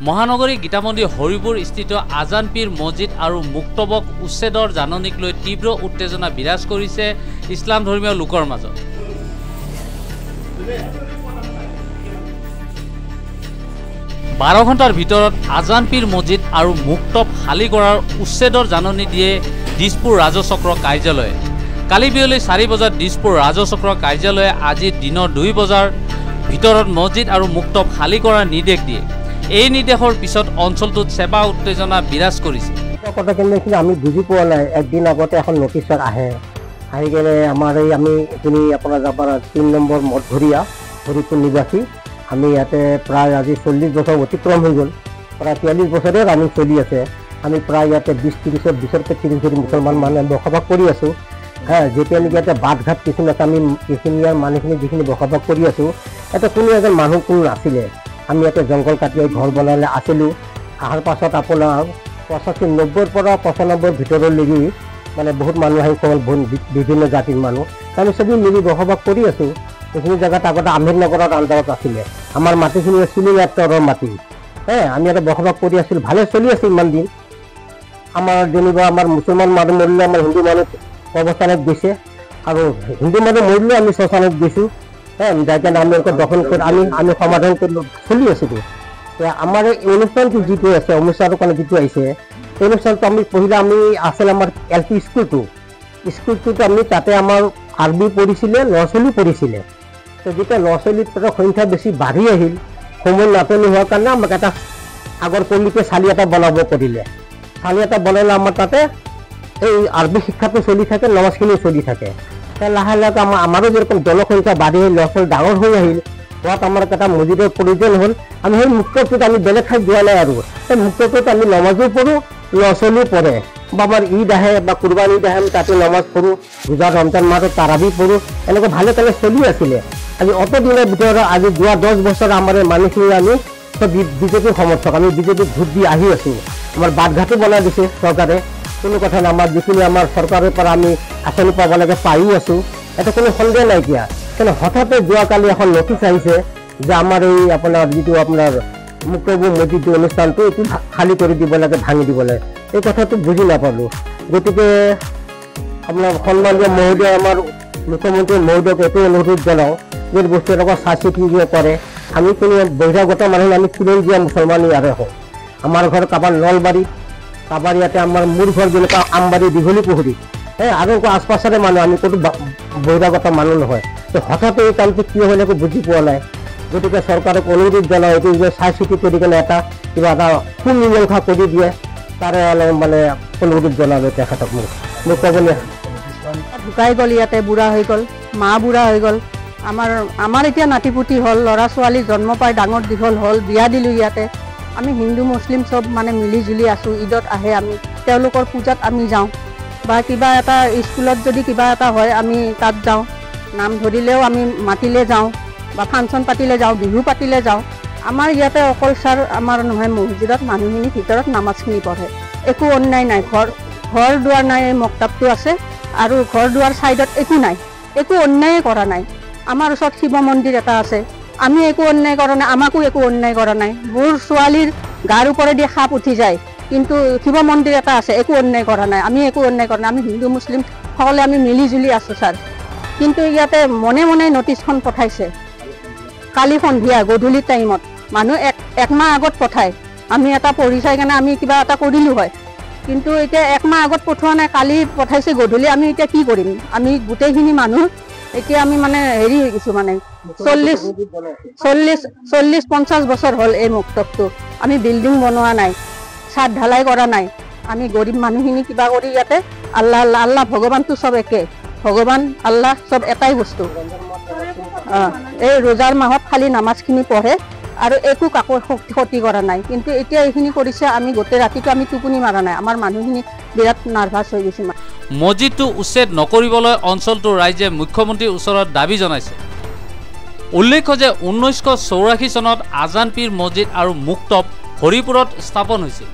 মহানগৰী গীতামন্দিৰ হৰিপুৰ স্থিত আজান পীৰ মছজিদ আৰু মুক্তবক উচ্ছেদৰ জাননীক লৈ তীব্ৰ উত্তেজনা বিৰাজ কৰিছে ইছলাম ধৰ্মীয় লোকৰ মাজত। 12 ঘণ্টাৰ ভিতৰত আজান পীৰ মছজিদ আৰু মুক্তব খালী কৰাৰ উচ্ছেদৰ জাননী দিয়ে দিছপুৰ ৰাজচক্ৰ কাৰ্যালয়ে। কালি বিয়লি 4 বজাত দিছপুৰ ৰাজচক্ৰ কাৰ্যালয়ে আজি দিনৰ 2 বজাৰ ভিতৰত মছজিদ আৰু মুক্তব খালী কৰাৰ নিৰ্দেশ দিয়ে। এই নিৰ্দেশৰ পিছত অঞ্চলটোত সেৱা উত্তেজনা বিৰাজ কৰিছে। কথা কিন্তু আমি বুজি পোৱা নাই। একদিন আগতে এখন নটিছত আহি গেলে আমাৰ এই আমি এইখিনি আপোনাৰ যাবাৰ 3 নম্বৰ মঠঘৰীয়া হৰিপুৰ নিবাসী আমি ইয়াতে প্ৰায় আজি 40 বছৰ অতিক্ৰম হৈ গ'ল। প্ৰায় 43 বছৰে আমি চলি আছে। আমি প্ৰায় ইয়াতে 20-30 মুছলমান মানুহে বসবাস কৰি আছোঁ। যেতিয়া নেকি ইয়াতে বাট ঘাট কিছুমান আছে আমি এইখিনি ইয়াৰ মানুহখিনি যিখিনি বসবাস কৰি আছোঁ ইয়াতে কোনো এজন মানুহ কোনো নাছিলে। আমি ইয়াতে জংঘল কাটি ঘৰ বনালে আছিলোঁ। অহাৰ পাছত আপোনাৰ 85-90ৰ পৰা 95ৰ ভিতৰলৈকে মানে বহুত মানুহ আহি গ'ল, বিভিন্ন জাতিৰ মানুহ। আমি চবেই মিলি বসবাস কৰি আছোঁ। এইখিনি জেগাত আগতে আহমেদনগৰৰ আণ্ডাৰত আছিলে। আমাৰ মাটিখিনি চিলিং এক্টৰৰ মাটি। আমি ইয়াতে বসবাস কৰি আছিলোঁ, ভালে চলি আছে ইমান দিন। আমাৰ যেনিবা আমাৰ মুছলমান মানুহ মৰিলে আমাৰ হিন্দু মানুহ কবৰস্থানত গৈছে আৰু হিন্দু মানুহ মৰিলেও আমি শ্মশানত গৈছোঁ। যাই কেনে আমি দখল কৰি আমি সমাধান কৰি চলি আছিলোঁ। আমাৰ এই অনুষ্ঠানটো যিটো আছে অনুষ্ঠানৰ কাৰণে যিটো আহিছে এই অনুষ্ঠানটো আমি পঢ়িলে আমি আছিলে আমাৰ LP স্কুলটোত আমি তাতে আমাৰ আৰবি পঢ়িছিলে, ল'ৰা ছোৱালী পঢ়িছিলে। তো যেতিয়া ল'ৰা ছোৱালীৰ সংখ্যা বেছি বাঢ়ি আহিল, সময় নাটনি হোৱাৰ কাৰণে আমাক এটা আগৰ কমিটিয়ে চালি এটা বনাব কৰিলে। চালি এটা বনালে আমাৰ তাতে এই আৰবি শিক্ষাটো চলি থাকে, নমাজখিনিও চলি থাকে। লাহে লাহে আমাৰো যেৰকম জনসংখ্যা বাঢ়ি ল'ৰা ছোৱালী ডাঙৰ হৈ আহিল, হোৱাত আমাৰ এটা মছজিদৰ প্ৰয়োজন হ'ল। আমি সেই মুক্তটোত আমি বেলেগ ঠাইত যোৱা নাই আৰু সেই মুক্তটোত আমি নমাজো পঢ়োঁ, ল'ৰা ছোৱালীও পঢ়ে। বা আমাৰ ঈদ আহে বা কুৰবান ঈদ আহে আমি তাতে নমাজ পঢ়োঁ, ৰোজা ৰমজান মাহত তাৰাবি পঢ়োঁ। এনেকৈ ভালে কালে চলি আছিলে। আজি অত দিনৰ ভিতৰত আজি যোৱা 10 বছৰ আমাৰ মানুহখিনি আমি চব বিজেপিৰ সমৰ্থক, আমি বিজেপিক ভোট দি আহি আছোঁ। আমাৰ বাটঘাটো বনাই দিছে চৰকাৰে, কোনো কথা নাই। আমাৰ যিখিনি আমাৰ চৰকাৰৰ পৰা আমি আঁচনি পাব লাগে পাইও আছোঁ, এটা কোনো সন্দেহ নাইকিয়া। কিন্তু হঠাতে যোৱাকালি এখন নটিচ আহিছে যে আমাৰ এই আপোনাৰ যিটো আপোনাৰ মুক্তবুৰ মছজিদৰ অনুষ্ঠানটো এইটো খালী কৰি দিব লাগে, ভাঙি দিব লাগে। এই কথাটো বুজি নাপালোঁ। গতিকে আপোনাৰ সন্মানীয় মহোদয় আমাৰ মুখ্যমন্ত্ৰী মহোদয়ক এইটো অনুৰোধ জনাওঁ যে বস্তু এনেকুৱা চাই চিতি কৰে। আমি কোনো বহিৰাগত মানুহ আমি খিলঞ্জীয়া মুছলমান ইয়াৰে হওঁ। আমাৰ ঘৰ কাৰোবাৰ নলবাৰী, কাৰোবাৰ ইয়াতে আমাৰ মোৰ ঘৰ যেনেকুৱা আমবাৰী দীঘলী পুখুৰী, আৰু আশ পাছৰে মানুহ, আমি ক'তো বহিৰাগত মানুহ নহয়। তো হঠাতে এই কামটো কিয় হ'লে একো বুজি পোৱা নাই। গতিকে চৰকাৰক অনুৰোধ জনাওঁ এইটো যে চাই চিতি কৰি কিনে এটা কিবা এটা সুমীমাংসা কৰি দিয়ে, তাৰে অলপ মানে অনুৰোধ জনাব তেখেতক। মোক ক'বলৈ ঢুকাই গ'ল, ইয়াতে বুঢ়া হৈ গ'ল, মা বুঢ়া হৈ গ'ল। আমাৰ এতিয়া নাতিপুতি হ'ল, ল'ৰা ছোৱালী জন্ম পাই ডাঙৰ দীঘল হ'ল, বিয়া দিলোঁ ইয়াতে। আমি হিন্দু মুছলিম চব মানে মিলি জুলি আছোঁ। ঈদত আহে, আমি তেওঁলোকৰ পূজাত আমি যাওঁ, বা কিবা এটা স্কুলত যদি কিবা এটা হয় আমি তাত যাওঁ। নাম ধৰিলেও আমি মাতিলে যাওঁ, বা ফাংচন পাতিলে যাওঁ, বিহু পাতিলে যাওঁ। আমাৰ ইয়াতে অকল ছাৰ আমাৰ নহয়, মছজিদত মানুহখিনি ভিতৰত নামাজখিনি পঢ়ে, একো অন্যায় নাই। ঘৰ দুৱাৰ নাই, মক্তবটো আছে আৰু ঘৰ দুৱাৰ ছাইডত একো নাই, একো অন্যায় কৰা নাই। আমাৰ ওচৰত শিৱ মন্দিৰ এটা আছে, আমি একো অন্যায় কৰা নাই, আমাকো একো অন্যায় কৰা নাই। মোৰ ছোৱালীৰ গাৰ ওপৰেদি সাপ উঠি যায়, কিন্তু শিৱ মন্দিৰ এটা আছে, একো অন্যায় কৰা নাই। আমি একো অন্যায় কৰা নাই, আমি হিন্দু মুছলিম সকলে আমি মিলি জুলি আছোঁ ছাৰ। কিন্তু ইয়াতে মনে মনে নটিচখন পঠাইছে কালি সন্ধিয়া গধূলি টাইমত। মানুহ এক মাহ আগত পঠায়, আমি এটা পঢ়ি চাই কাৰণে আমি কিবা এটা কৰিলোঁ হয়। কিন্তু এতিয়া 1 মাহ আগত পঠোৱা নাই, কালি পঠাইছে গধূলি। আমি এতিয়া কি কৰিম? আমি গোটেইখিনি মানুহ এতিয়া আমি মানে হেৰি হৈ গৈছোঁ, মানে 40-50 বছৰ হ'ল এই মুক্তবটো। আমি বিল্ডিং বনোৱা নাই, ছাদ ঢালাই কৰা নাই। আমি গৰীব মানুহখিনি কিবা কৰি ইয়াতে আল্লাহ আল্লাহ ভগৱানটো চব একে, ভগৱান আল্লাহ চব এটাই বস্তু। এই ৰোজাৰ মাহত খালি নামাজখিনি পঢ়ে আৰু একো কাকো ক্ষতি কৰা নাই। কিন্তু এতিয়া এইখিনি কৰিছে, আমি গোটেই ৰাতিটো আমি টোপনি মাৰা নাই। আমাৰ মানুহখিনি বিৰাট নাৰ্ভাছ হৈ গৈছে। মছজিদটো উচ্ছেদ নকৰিবলৈ অঞ্চলটোৰ ৰাইজে মুখ্যমন্ত্ৰীৰ ওচৰত দাবী জনাইছে। উল্লেখ্য যে 1984 চনত আজান পীৰ মছজিদ আৰু মুক্তব হৰিপুৰত স্থাপন হৈছিল।